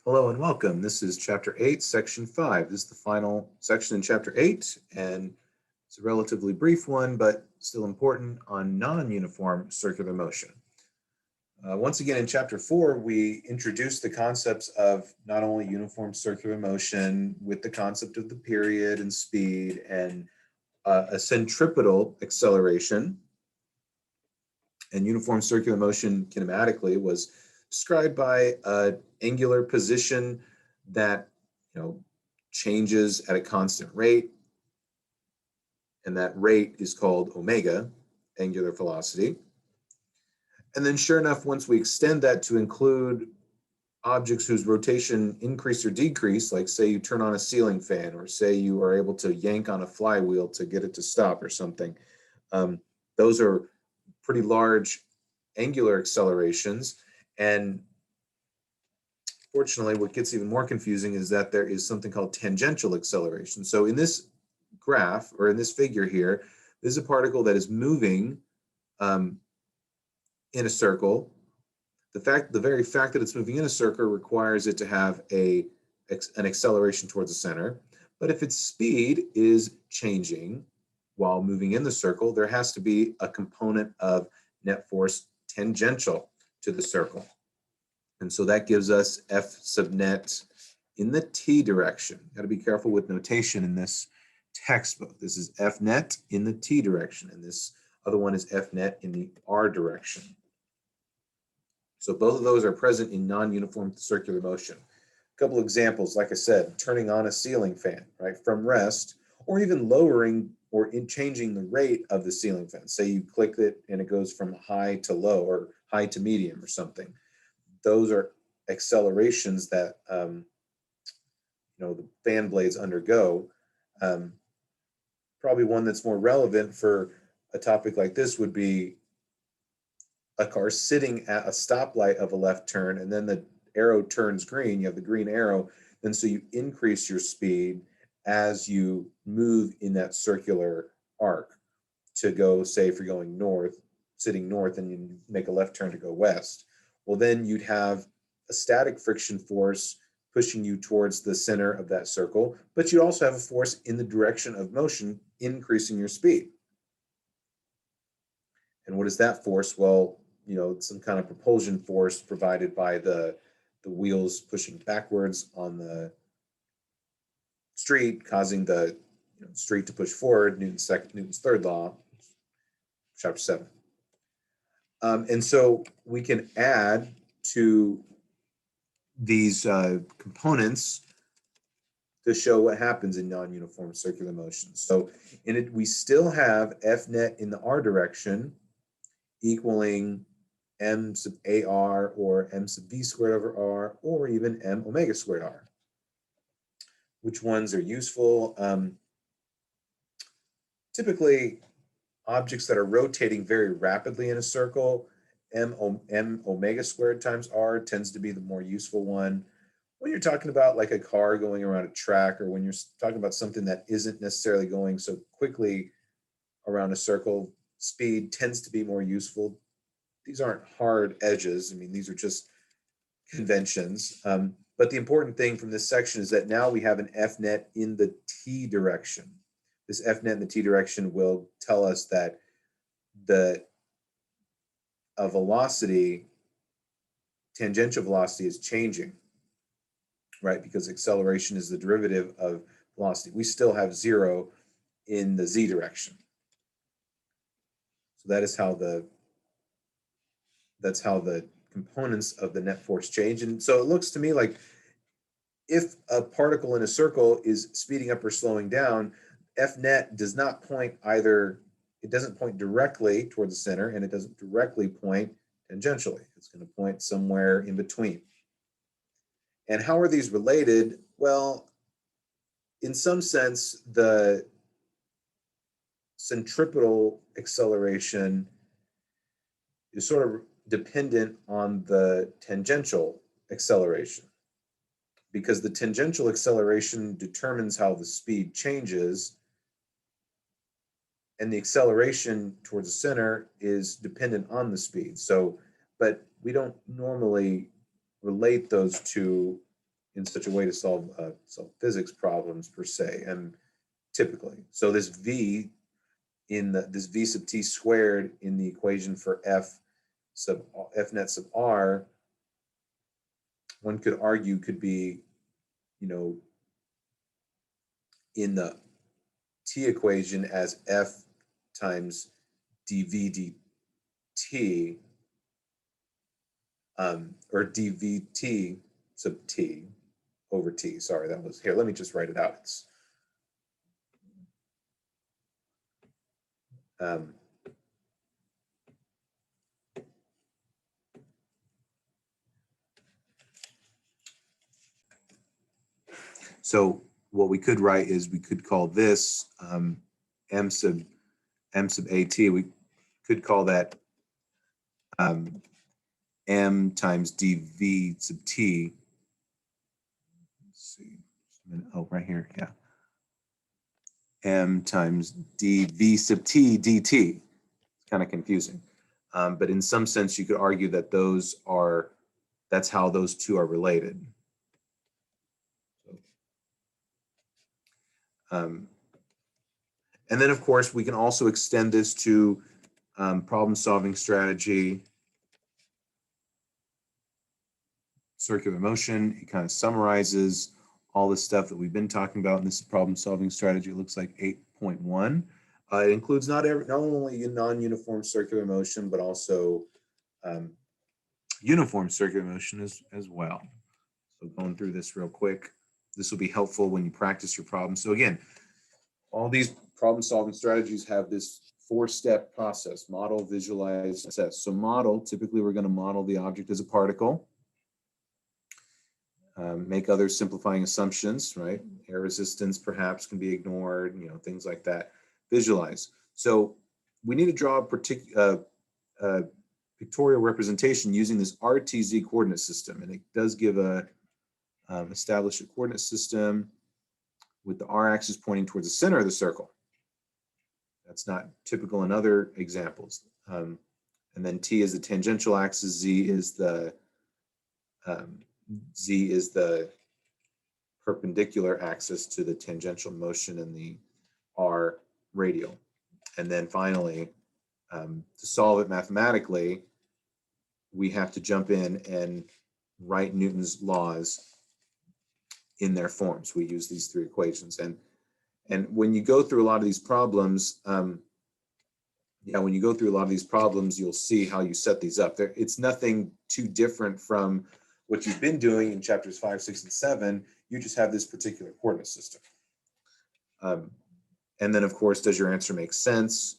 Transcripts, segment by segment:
Hello and welcome. This is Chapter 8, Section 5. This is the final section in Chapter 8, and it's a relatively brief one, but still important on non-uniform circular motion. Once again, in Chapter 4, we introduced the concepts of not only uniform circular motion with the concept of the period and speed and a centripetal acceleration. And uniform circular motion kinematically was described by an angular position that changes at a constant rate, and that rate is called omega, angular velocity. And then sure enough, once we extend that to include objects whose rotation increase or decrease, like say you turn on a ceiling fan, or say you are able to yank on a flywheel to get it to stop or something, those are pretty large angular accelerations. And fortunately, what gets even more confusing is that there is something called tangential acceleration. So in this graph, or in this figure here, there's a particle that is moving in a circle. The very fact that it's moving in a circle requires it to have an acceleration towards the center. But if its speed is changing while moving in the circle, there has to be a component of net force tangential to the circle. And so that gives us F sub net in the t direction. Got to be careful with notation in this textbook. This is F net in the t direction, and this other one is F net in the r direction. So both of those are present in non-uniform circular motion. A couple examples, like I said, turning on a ceiling fan, right, from rest, or even lowering or changing the rate of the ceiling fan. Say you click it and it goes from high to low or high to medium or something. Those are accelerations that the fan blades undergo. Probably one that's more relevant for a topic like this would be a car sitting at a stoplight of a left turn, and then the arrow turns green. You have the green arrow, and so you increase your speed as you move in that circular arc to go, say, if you're going north, sitting north, and you make a left turn to go west. Well, then you'd have a static friction force pushing you towards the center of that circle, but you also have a force in the direction of motion increasing your speed. And what is that force? Well, some kind of propulsion force provided by the wheels pushing backwards on the street, causing the street to push forward, Newton's third law, chapter 7. And so we can add to these components to show what happens in non-uniform circular motion. So in it, we still have F net in the r direction equaling m sub ar or m sub v squared over r, or even m omega squared r. Which ones are useful? Typically, objects that are rotating very rapidly in a circle, m omega squared times r tends to be the more useful one. When you're talking about like a car going around a track, or when you're talking about something that isn't necessarily going so quickly around a circle, speed tends to be more useful. These aren't hard edges. I mean, these are just conventions. But the important thing from this section is that now we have an F net in the t direction. This F net in the t direction will tell us that a velocity, tangential velocity, is changing, right? Because acceleration is the derivative of velocity. We still have 0 in the z direction. So that's how the components of the net force change. And so it looks to me like if a particle in a circle is speeding up or slowing down, F net does not point either, it doesn't point directly toward the center, and it doesn't directly point tangentially. It's going to point somewhere in between. And how are these related? Well, in some sense, the centripetal acceleration is sort of dependent on the tangential acceleration, because the tangential acceleration determines how the speed changes, and the acceleration towards the center is dependent on the speed. So, but we don't normally relate those two in such a way to solve physics problems per se, and typically. So this v this v sub t squared in the equation for f net sub r, one could argue could be, in the t equation as f times dv dt, or dvt sub t over t. Sorry, that was here. Let me just write it out. It's so what we could write is we could call this m sub at. We could call that m times dv sub t. Let's see. Oh, right here. Yeah. M times dv sub t dt. It's kind of confusing. But in some sense, you could argue that that's how those two are related. And then, of course, we can also extend this to problem-solving strategy, circular motion. It kind of summarizes all the stuff that we've been talking about in this problem-solving strategy. It looks like 8.1. It includes not only non-uniform circular motion, but also uniform circular motion as well. So going through this real quick, this will be helpful when you practice your problems. So again, all these problem-solving strategies have this 4-step process: model, visualize, assess. So model, typically we're going to model the object as a particle, make other simplifying assumptions, right? Air resistance perhaps can be ignored, things like that. Visualize. So we need to draw a particular pictorial representation using this RTZ coordinate system, and it does give establish a coordinate system with the r-axis pointing towards the center of the circle. That's not typical in other examples. And then t is the tangential axis, z is the perpendicular axis to the tangential motion, and the r radial. And then finally, to solve it mathematically, we have to jump in and write Newton's laws in their forms. We use these 3 equations, and when you go through a lot of these problems, you'll see how you set these up. It's nothing too different from what you've been doing in chapters 5, 6, and 7. You just have this particular coordinate system. And then, of course, does your answer make sense?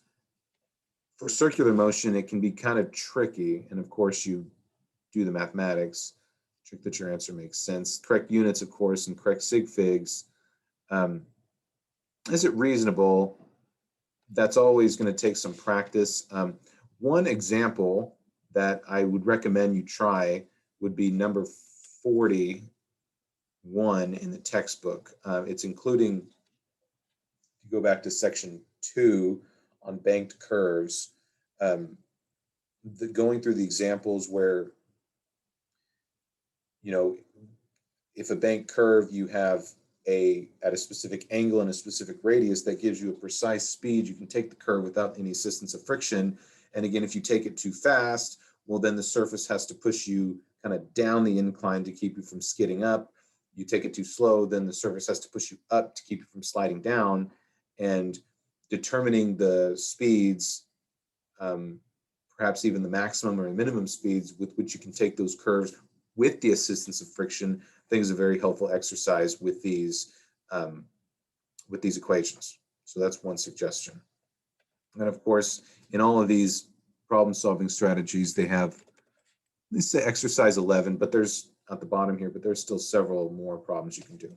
For circular motion, it can be kind of tricky, and of course, you do the mathematics. Check that your answer makes sense. Correct units, of course, and correct sig figs. Is it reasonable? That's always going to take some practice. One example that I would recommend you try would be number 41 in the textbook. It's including, if you go back to section 2 on banked curves, going through the examples where, if a banked curve, you have at a specific angle and a specific radius that gives you a precise speed, you can take the curve without any assistance of friction. And again, if you take it too fast, well, then the surface has to push you kind of down the incline to keep you from skidding up. You take it too slow, then the surface has to push you up to keep you from sliding down. And determining the speeds, perhaps even the maximum or minimum speeds with which you can take those curves with the assistance of friction, I think is a very helpful exercise with these equations. So that's one suggestion. And of course, in all of these problem-solving strategies, they say exercise 11, but there's at the bottom here, but there's still several more problems you can do.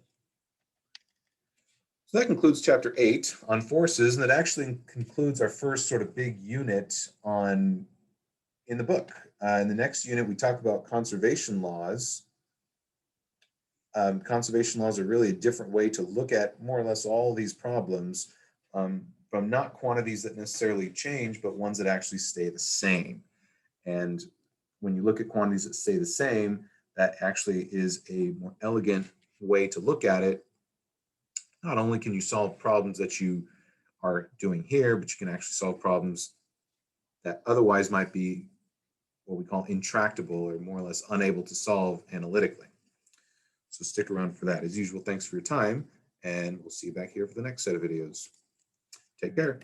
So that concludes chapter 8 on forces, and that actually concludes our first sort of big unit in the book. In the next unit, we talk about conservation laws. Conservation laws are really a different way to look at more or less all these problems, from not quantities that necessarily change, but ones that actually stay the same. And when you look at quantities that stay the same, that actually is a more elegant way to look at it. Not only can you solve problems that you are doing here, but you can actually solve problems that otherwise might be what we call intractable or more or less unable to solve analytically. So stick around for that. As usual, thanks for your time, and we'll see you back here for the next set of videos. Take care.